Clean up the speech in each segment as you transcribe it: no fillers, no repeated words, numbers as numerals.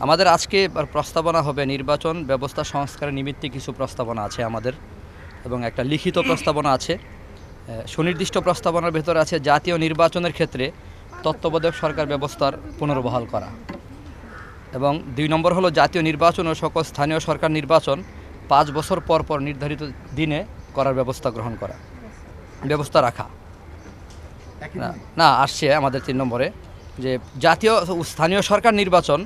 আমাদের আজকে প্রস্তাবনা হবে নির্বাচন ব্যবস্থা সংস্কারের নিমিত্তে কিছু প্রস্তাবনা আছে আমাদের, এবং একটা লিখিত প্রস্তাবনা আছে। সুনির্দিষ্ট প্রস্তাবনার ভেতরে আছে জাতীয় নির্বাচনের ক্ষেত্রে তত্ত্বাবধায়ক সরকার ব্যবস্থার পুনর্বহাল করা, এবং ২ নম্বর হলো জাতীয় নির্বাচন ও সকল স্থানীয় সরকার নির্বাচন ৫ বছর পর পর নির্ধারিত দিনে করার ব্যবস্থা রাখা। না আসছে আমাদের ৩ নম্বরে যে জাতীয় স্থানীয় সরকার নির্বাচন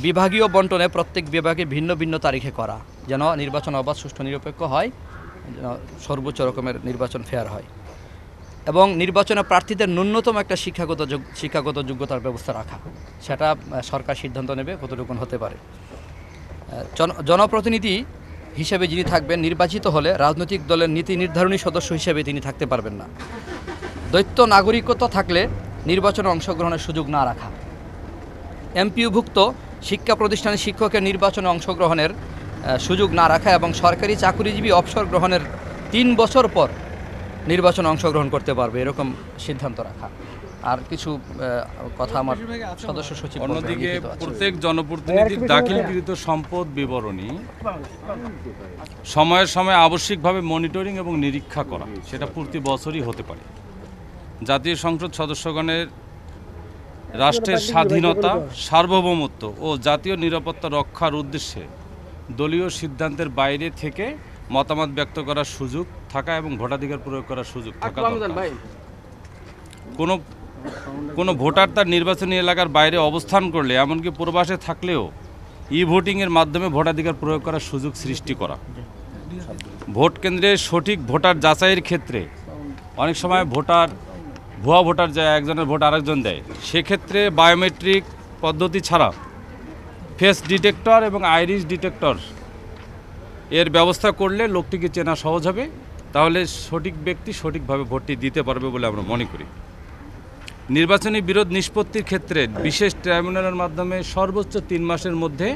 বিভাগীয় বন্টনে প্রত্যেক বিভাগে ভিন্ন ভিন্ন তারিখে করা, যেন নির্বাচন অবাধ, সুষ্ঠু, নিরপেক্ষ হয়, সর্বোচ্চ রকমের নির্বাচন ফেয়ার হয়, এবং নির্বাচনে প্রার্থীদের ন্যূনতম একটা শিক্ষাগত যোগ্যতার ব্যবস্থা রাখা। সেটা সরকার সিদ্ধান্ত নেবে কতটুকু হতে পারে। জনপ্রতিনিধি হিসেবে যিনি থাকবেন, নির্বাচিত হলে রাজনৈতিক দলের নীতি নির্ধারণী সদস্য হিসেবে তিনি থাকতে পারবেন না। দ্বৈত নাগরিকত্ব থাকলে নির্বাচনে অংশগ্রহণের সুযোগ না রাখা। এমপিওভুক্ত শিক্ষা প্রতিষ্ঠানের শিক্ষকের নির্বাচনে অংশগ্রহণের সুযোগ না রাখা, এবং সরকারি চাকরিজীবী অবসর গ্রহণের ৩ বছর পর নির্বাচনে অংশগ্রহণ করতে পারবে, এরকম সিদ্ধান্ত রাখা। আর কিছু কথা আমার সদস্য সচিব। অন্যদিকে প্রত্যেক জনপ্রতিনিধির দাখিলকৃত সম্পদ বিবরণী সময়ে সময়ে আবশ্যিকভাবে মনিটরিং এবং নিরীক্ষা করা, সেটা প্রতি বছরই হতে পারে। জাতীয় সংসদ সদস্যগণের রাষ্ট্রের স্বাধীনতা, সার্বভৌমত্ব ও জাতীয় নিরাপত্তা রক্ষার উদ্দেশ্যে দলীয় সিদ্ধান্তের বাইরে থেকে মতামত ব্যক্ত করার সুযোগ থাকা এবং ভোটাধিকার প্রয়োগ করার সুযোগ থাকা দরকার। কোনো ভোটার তার নির্বাচনী এলাকার বাইরে অবস্থান করলে, এমনকি প্রবাসে থাকলেও ভোটিংয়ের মাধ্যমে ভোটাধিকার প্রয়োগ করার সুযোগ সৃষ্টি করা। ভোট কেন্দ্রে সঠিক ভোটার যাচাইয়ের ক্ষেত্রে অনেক সময় ভুয়া ভোটার যায়, একজনের ভোট আরেকজন দেয়, সেক্ষেত্রে বায়োমেট্রিক পদ্ধতি ছাড়া ফেস ডিটেক্টর এবং আইরিস ডিটেক্টর এর ব্যবস্থা করলে লোকটিকে চেনা সহজ হবে, তাহলে সঠিক ব্যক্তি সঠিকভাবে ভোটটি দিতে পারবে বলে আমরা মনে করি। নির্বাচনী বিরোধ নিষ্পত্তির ক্ষেত্রে বিশেষ ট্রাইব্যুনালের মাধ্যমে সর্বোচ্চ ৩ মাসের মধ্যে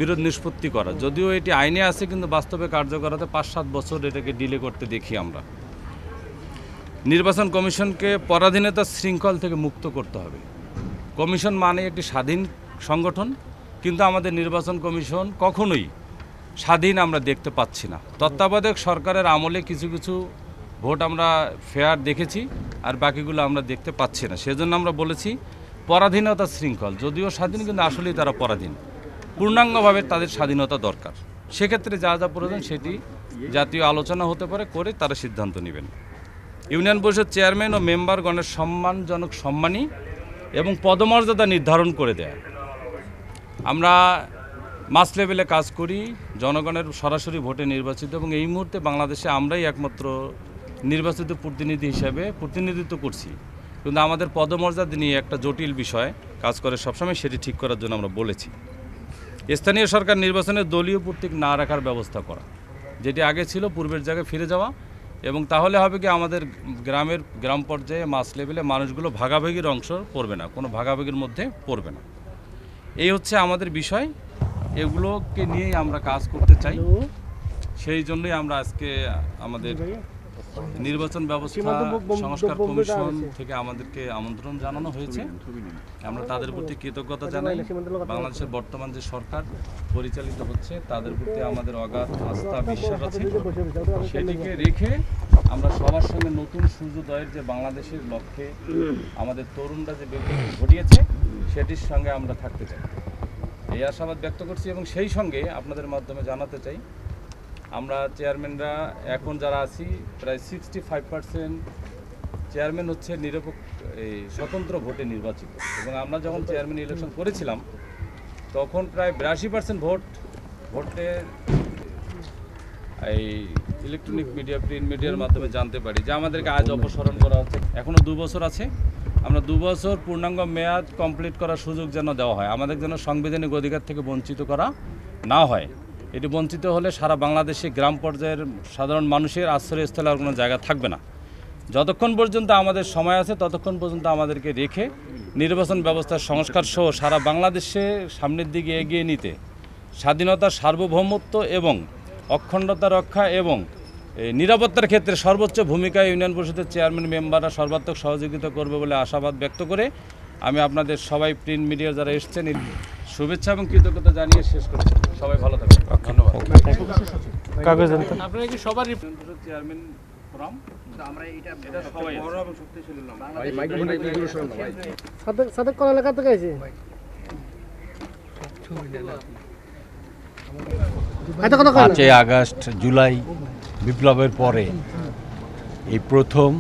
বিরোধ নিষ্পত্তি করা, যদিও এটি আইনে আছে কিন্তু বাস্তবে কার্যকরতে ৫-৭ বছর এটাকে ডিলে করতে দেখি আমরা। নির্বাচন কমিশনকে পরাধীনতার শৃঙ্খল থেকে মুক্ত করতে হবে। কমিশন মানে একটি স্বাধীন সংগঠন, কিন্তু আমাদের নির্বাচন কমিশন কখনোই স্বাধীন আমরা দেখতে পাচ্ছি না। তত্ত্বাবধায়ক সরকারের আমলে কিছু কিছু ভোট আমরা ফেয়ার দেখেছি, আর বাকিগুলো আমরা দেখতে পাচ্ছি না। সেজন্য আমরা বলেছি পরাধীনতা শৃঙ্খল, যদিও স্বাধীন কিন্তু আসলেই তারা পরাধীন, পূর্ণাঙ্গভাবে তাদের স্বাধীনতা দরকার। সেক্ষেত্রে যা যা প্রয়োজন সেটি জাতীয় আলোচনা হতে পারে, করে তারা সিদ্ধান্ত নেবেন। ইউনিয়ন পরিষদ চেয়ারম্যান ও মেম্বারগণের সম্মানজনক সম্মানী এবং পদমর্যাদা নির্ধারণ করে দেয়। আমরা মাস লেভেলে কাজ করি, জনগণের সরাসরি ভোটে নির্বাচিত, এবং এই মুহূর্তে বাংলাদেশে আমরাই একমাত্র নির্বাচিত প্রতিনিধি হিসাবে প্রতিনিধিত্ব করছি, কিন্তু আমাদের পদমর্যাদা নিয়ে একটা জটিল বিষয় কাজ করে সবসময়, সেটি ঠিক করার জন্য আমরা বলেছি। স্থানীয় সরকার নির্বাচনে দলীয় প্রতীক না রাখার ব্যবস্থা করা, যেটি আগে ছিল পূর্বের জায়গায় ফিরে যাওয়া, এবং তাহলে হবে কি আমাদের গ্রাম পর্যায়ে মাস লেভেলে মানুষগুলো ভাগাভাগির অংশ পড়বে না, কোনো ভাগাভাগির মধ্যে পড়বে না। এই হচ্ছে আমাদের বিষয়, এগুলোকে নিয়েই আমরা কাজ করতে চাই। সেই জন্যই আমরা আজকে আমাদের নির্বাচন ব্যবস্থা সংস্কার কমিশন থেকে আমাদেরকে আমন্ত্রণ জানানো হয়েছে। আমরা তাদের প্রতি কৃতজ্ঞতা জানাই। বাংলাদেশের বর্তমান যে সরকার পরিচালিত হচ্ছে তাদের প্রতি আমাদের অগাধ আস্থা, বিশ্বাস আছে। সেটিকে রেখে আমরা সবার সঙ্গে নতুন সূর্যোদয়ের যে বাংলাদেশের লক্ষ্যে আমাদের তরুণরা যে বিপ্লব ঘটিয়েছে সেটির সঙ্গে আমরা থাকতে চাই, এই আশাবাদ ব্যক্ত করছি। এবং সেই সঙ্গে আপনাদের মাধ্যমে জানাতে চাই, আমরা চেয়ারম্যানরা এখন যারা আছি প্রায় 65% চেয়ারম্যান হচ্ছে স্বতন্ত্র ভোটে নির্বাচিত, এবং আমরা যখন চেয়ারম্যান ইলেকশন করেছিলাম তখন প্রায় 82% ভোটে এই ইলেকট্রনিক মিডিয়া, প্রিন্ট মিডিয়ার মাধ্যমে জানতে পারি যে আমাদেরকে আজ অপসারণ করা হচ্ছে। এখনও 2 বছর আছে, আমরা 2 বছর পূর্ণাঙ্গ মেয়াদ কমপ্লিট করার সুযোগ যেন দেওয়া হয়, আমাদের যেন সাংবিধানিক অধিকার থেকে বঞ্চিত করা না হয়। এটি বঞ্চিত হলে সারা বাংলাদেশে গ্রাম পর্যায়ের সাধারণ মানুষের আশ্রয়স্থলে আর কোনো জায়গা থাকবে না। যতক্ষণ পর্যন্ত আমাদের সময় আছে ততক্ষণ পর্যন্ত আমাদেরকে রেখে নির্বাচন ব্যবস্থার সংস্কার সহ সারা বাংলাদেশে সামনের দিকে এগিয়ে নিতে, স্বাধীনতা, সার্বভৌমত্ব এবং অখণ্ডতা রক্ষা এবং নিরাপত্তার ক্ষেত্রে সর্বোচ্চ ভূমিকা ইউনিয়ন পরিষদের চেয়ারম্যান মেম্বাররা সর্বাত্মক সহযোগিতা করবে বলে আশাবাদ ব্যক্ত করে আমি আপনাদের সবাই প্রিন্ট মিডিয়া যারা এসছেন শুভেচ্ছা এবং কৃতজ্ঞতা জানিয়ে শেষ করছি। সবাই ভালো থাকবেন, ধন্যবাদ। কাগজ দেন তো। আপনারা কি সবার চেয়ারম্যান ফোরাম আমরা এটা সবাই বড় এবং শক্তিশালী নাম। সাদেক কোন এলাকা থেকে আছে? এটা কত কাল? 5 আগস্ট জুলাই বিপ্লবের পরে এই প্রথম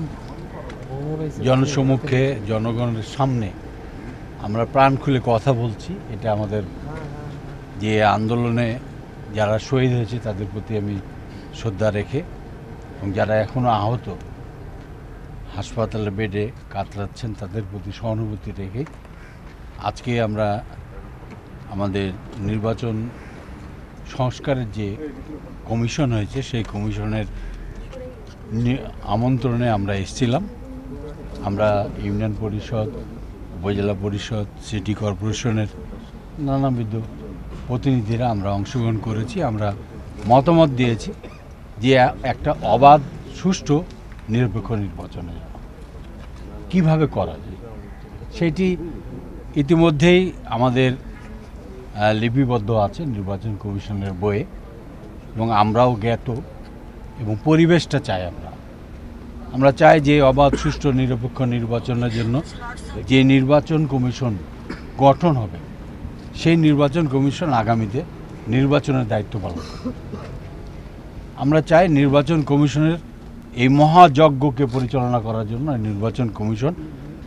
জনসমক্ষে জনগণের সামনে আমরা প্রাণ খুলে কথা বলছি। এটা আমাদের যে আন্দোলনে যারা শহীদ হয়েছে তাদের প্রতি আমি শ্রদ্ধা রেখে এবং যারা এখনও আহত হাসপাতালে বেডে কাতরাচ্ছেন তাদের প্রতি সহানুভূতি রেখে আজকে আমরা আমাদের নির্বাচন সংস্কারের যে কমিশন হয়েছে সেই কমিশনের আমন্ত্রণে আমরা এসেছিলাম। আমরা ইউনিয়ন পরিষদ, উপজেলা পরিষদ, সিটি কর্পোরেশনের নানাবিধ প্রতিনিধিরা আমরা অংশগ্রহণ করেছি। আমরা মতামত দিয়েছি যে একটা অবাধ, সুষ্ঠু, নিরপেক্ষ নির্বাচনের কিভাবে করা যায় সেটি ইতিমধ্যেই আমাদের লিপিবদ্ধ আছে নির্বাচন কমিশনের বইয়ে এবং আমরাও জ্ঞাত এবং পরিবেশটা চাই। আমরা চাই যে অবাধ, সুষ্ঠু, নিরপেক্ষ নির্বাচনের জন্য যে নির্বাচন কমিশন গঠন হবে সেই নির্বাচন কমিশন আগামীতে নির্বাচনের দায়িত্ব পালন করবে। আমরা চাই নির্বাচন কমিশনের এই মহাযজ্ঞকে পরিচালনা করার জন্য নির্বাচন কমিশন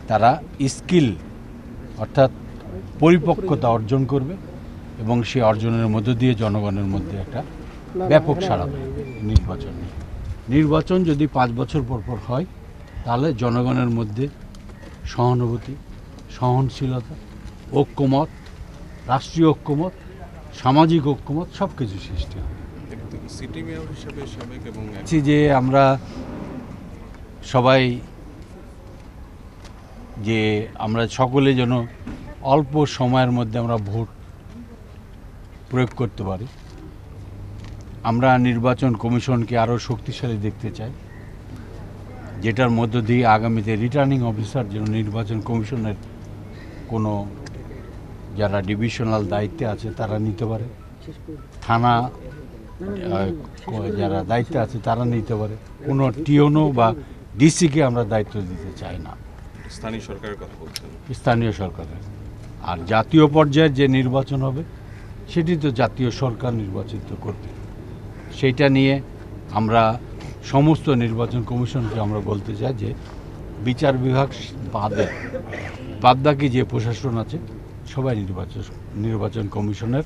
তারা স্কিল অর্থাৎ পরিপক্কতা অর্জন করবে এবং সেই অর্জনের মধ্য দিয়ে জনগণের মধ্যে একটা ব্যাপক সাড়া নির্বাচন যদি 5 বছর পর পর হয় তাহলে জনগণের মধ্যে সহানুভূতি, সহনশীলতা, ঐক্যমত, রাষ্ট্রীয় ঐক্যমত, সামাজিক ঐক্যমত সব কিছু সৃষ্টি হবে। সিটি মেয়র হিসেবে সাবেক এবং যে আমরা সবাই যে আমরা সকলে যেন অল্প সময়ের মধ্যে আমরা ভোট প্রয়োগ করতে পারি। আমরা নির্বাচন কমিশনকে আরও শক্তিশালী দেখতে চাই, যেটার মধ্য দিয়ে আগামীতে রিটার্নিং অফিসার যেন নির্বাচন কমিশনের কোনো যারা ডিভিশনাল দায়িত্বে আছে তারা নিতে পারে, থানা যারা দায়িত্বে আছে তারা নিতে পারে, কোনো টিওনো বা ডিসিকে আমরা দায়িত্ব দিতে চাই না। স্থানীয় সরকারের কথা বলছেন। স্থানীয় সরকারের আর জাতীয় পর্যায়ের যে নির্বাচন হবে সেটি তো জাতীয় সরকার নির্বাচিত করবে। সেইটা নিয়ে আমরা সমস্ত নির্বাচন কমিশনকে আমরা বলতে চাই যে বিচার বিভাগ বাদবাকি যে প্রশাসন আছে সবাই নির্বাচন কমিশনের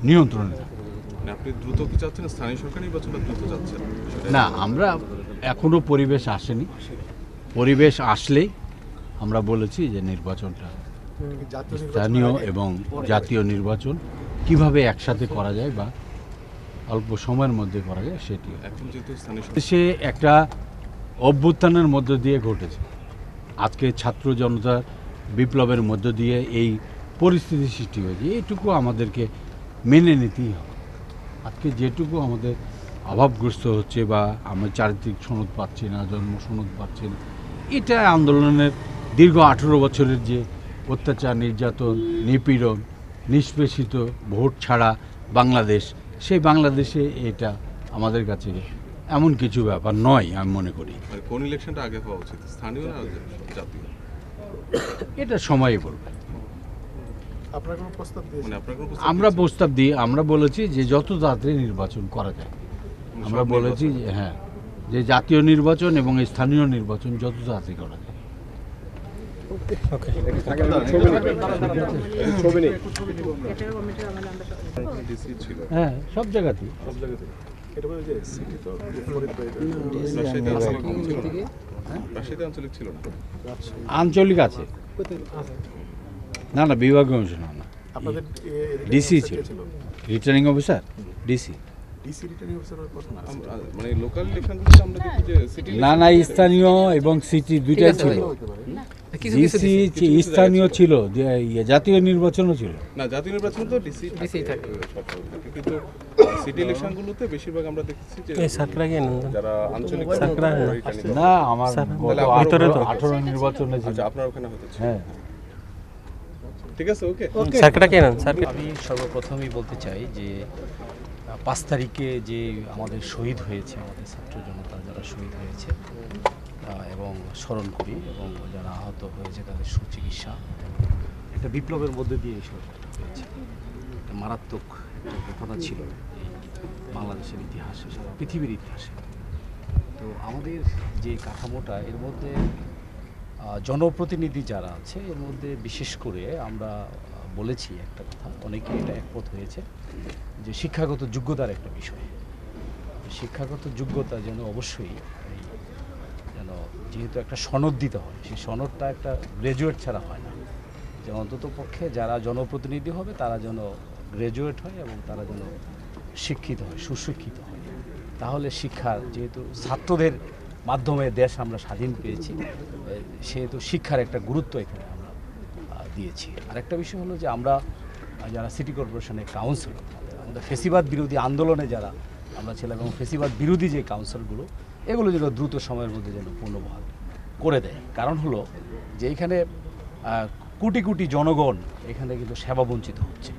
নিয়ন্ত্রণে থাকে। মানে আপনি দ্রুত কি চাচ্ছেন, স্থানীয় সরকার নির্বাচনটা দ্রুত চাচ্ছেন? না, আমরা এখনও পরিবেশ আসেনি। পরিবেশ আসলেই আমরা বলেছি যে নির্বাচনটা স্থানীয় এবং জাতীয় নির্বাচন কিভাবে একসাথে করা যায় বা অল্প সময়ের মধ্যে করা যায় সেটি। এখন যেহেতু স্থানীয় সে একটা অভ্যুত্থানের মধ্য দিয়ে ঘটেছে। আজকে ছাত্র জনতার বিপ্লবের মধ্য দিয়ে এই পরিস্থিতি সৃষ্টি হয়েছে, এইটুকু আমাদেরকে মেনে নিতেই হবে। আজকে যেটুকু আমাদের অভাবগ্রস্ত হচ্ছে বা আমরা চারিত্রিক সনদ পাচ্ছি না, জন্ম সনদ পাচ্ছি না, এটা আন্দোলনের দীর্ঘ 18 বছরের যে অত্যাচার, নির্যাতন, নিপীড়ন, নিষ্পেষিত ভোট ছাড়া বাংলাদেশ, সেই বাংলাদেশে এটা আমাদের কাছে এমন কিছু ব্যাপার নয় আমি মনে করি। মানে কোন ইলেকশনটা আগে হওয়া উচিত, স্থানীয় না জাতীয়? এটা সময়ই বলবে। মানে আপনার কোনো আমরা প্রস্তাব দিই, আমরা বলেছি যে যত তাড়াতাড়ি নির্বাচন করা যায়। আমরা বলেছি যে হ্যাঁ, যে জাতীয় নির্বাচন এবং স্থানীয় নির্বাচন যত তাড়াতাড়ি করা যায়। ডিসি ছিল হ্যাঁ, সব জায়গাতেই। রাজশাহীতে আঞ্চলিক ছিল না? আঞ্চলিক আছে না, না বিভাগ কমিশন না, ডিসি ছিল রিটার্নিং অফিসার, ডিসি। মানে লোকাল ইলেকশনগুলোতে আমরা দেখি যে সিটি না না, স্থানীয় এবং সিটি দুইটাই ছিল। ডিসি স্থানীয় ছিল, জাতীয় নির্বাচনও ছিল। না, জাতীয় নির্বাচন তো ডিসি থাকে, কিন্তু সিটি ইলেকশনগুলোতে বেশিরভাগ আমরা দেখেছি যে যারা আঞ্চলিক না, আমার 18 নির্বাচনে ছিল। আচ্ছা, আপনার ওখানে হতে ছিল। হ্যাঁ। ঠিক আছে, ওকে। সার্কেলটা কে নেন স্যার? আমি সর্বপ্রথমেই বলতে চাই যে 5 তারিখে যে আমাদের শহীদ হয়েছে, আমাদের ছাত্র জনতা যারা শহীদ হয়েছে এবং স্মরণ করি, এবং যারা আহত হয়েছে তাদের সুচিকিৎসা, একটা বিপ্লবের মধ্যে দিয়ে এসব হয়েছে। একটা মারাত্মক একটা ঘটনা ছিল এই বাংলাদেশের ইতিহাসে, সারা পৃথিবীর ইতিহাসে। তো আমাদের যে কাঠামোটা, এর মধ্যে জনপ্রতিনিধি যারা আছে, এর মধ্যে বিশেষ করে আমরা বলেছি একটা কথা, অনেকে এটা একমত হয়েছে যে শিক্ষাগত যোগ্যতার একটা বিষয়। শিক্ষাগত যোগ্যতা যেন অবশ্যই যেন, যেহেতু একটা সনদ দিতে হয়, সেই সনদটা একটা গ্র্যাজুয়েট ছাড়া হয় না। যে অন্তত পক্ষে যারা জনপ্রতিনিধি হবে তারা যেন গ্র্যাজুয়েট হয় এবং তারা যেন শিক্ষিত হয়, সুশিক্ষিত হয়। তাহলে শিক্ষার, যেহেতু ছাত্রদের মাধ্যমে দেশ আমরা স্বাধীন পেয়েছি, সেহেতু শিক্ষার একটা গুরুত্ব এখানে আমরা দিয়েছি। আর একটা বিষয় হলো যে আমরা যারা সিটি কর্পোরেশনের কাউন্সিলর, আমাদের ফেসিবাদ বিরোধী আন্দোলনে যারা আমরা ছিলাম, এবং ফেসিবাদ বিরোধী যে কাউন্সিলগুলো, এগুলো যেন দ্রুত সময়ের মধ্যে যেন পুনর্বহাল করে দেয়। কারণ হলো যে এইখানে কোটি কোটি জনগণ এখানে কিন্তু সেবা বঞ্চিত হচ্ছে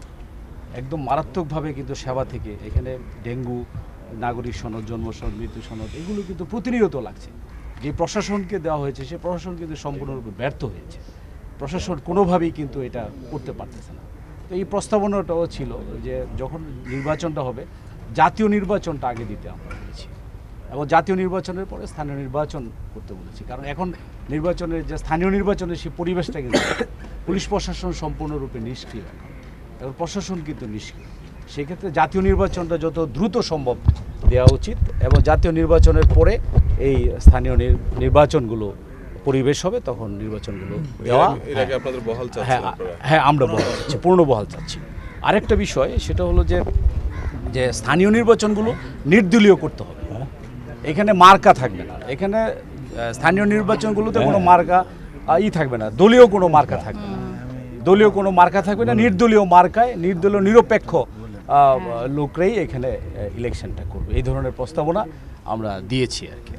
একদম মারাত্মকভাবে, কিন্তু সেবা থেকে এখানে ডেঙ্গু, নাগরিক সনদ, জন্ম সনদ, মৃত্যু সনদ, এগুলো কিন্তু প্রতিনিয়ত লাগছে। যে প্রশাসনকে দেওয়া হয়েছে সে প্রশাসন কিন্তু সম্পূর্ণরূপে ব্যর্থ হয়েছে। প্রশাসন কোনোভাবেই কিন্তু এটা করতে পারতেছে না। তো এই প্রস্তাবনাটাও ছিল যে যখন নির্বাচনটা হবে, জাতীয় নির্বাচনটা আগে দিতে আমরা বলেছি, এবং জাতীয় নির্বাচনের পরে স্থানীয় নির্বাচন করতে বলেছি। কারণ এখন নির্বাচনের যে স্থানীয় নির্বাচনের সেই পরিবেশটা কিন্তু পুলিশ প্রশাসন সম্পূর্ণরূপে নিষ্ক্রিয়, এখন প্রশাসন কিন্তু নিষ্ক্রিয়। সেক্ষেত্রে জাতীয় নির্বাচনটা যত দ্রুত সম্ভব দেওয়া উচিত, এবং জাতীয় নির্বাচনের পরে এই স্থানীয় নির্বাচনগুলো পরিবেশ হবে, তখন নির্বাচনগুলো দেওয়া। এর আগে আপনাদের বহাল চাচ্ছেন হ্যাঁ আপনারা? হ্যাঁ, আমরা বহাল চাচ্ছি, পূর্ণ বহাল চাচ্ছি। আরেকটা বিষয় সেটা হলো যে যে স্থানীয় নির্বাচনগুলো নির্দলীয় করতে হবে। এখানে মার্কা থাকবে না, এখানে স্থানীয় নির্বাচনগুলোতে কোনো মার্কা থাকবে না, দলীয় কোনো মার্কা থাকবে না, দলীয় কোনো মার্কা থাকবে না, নির্দলীয় মার্কায় নির্দলীয় নিরপেক্ষ লোকরাই এখানে ইলেকশনটা করবে। এই ধরনের প্রস্তাবনা আমরা দিয়েছি আর কি।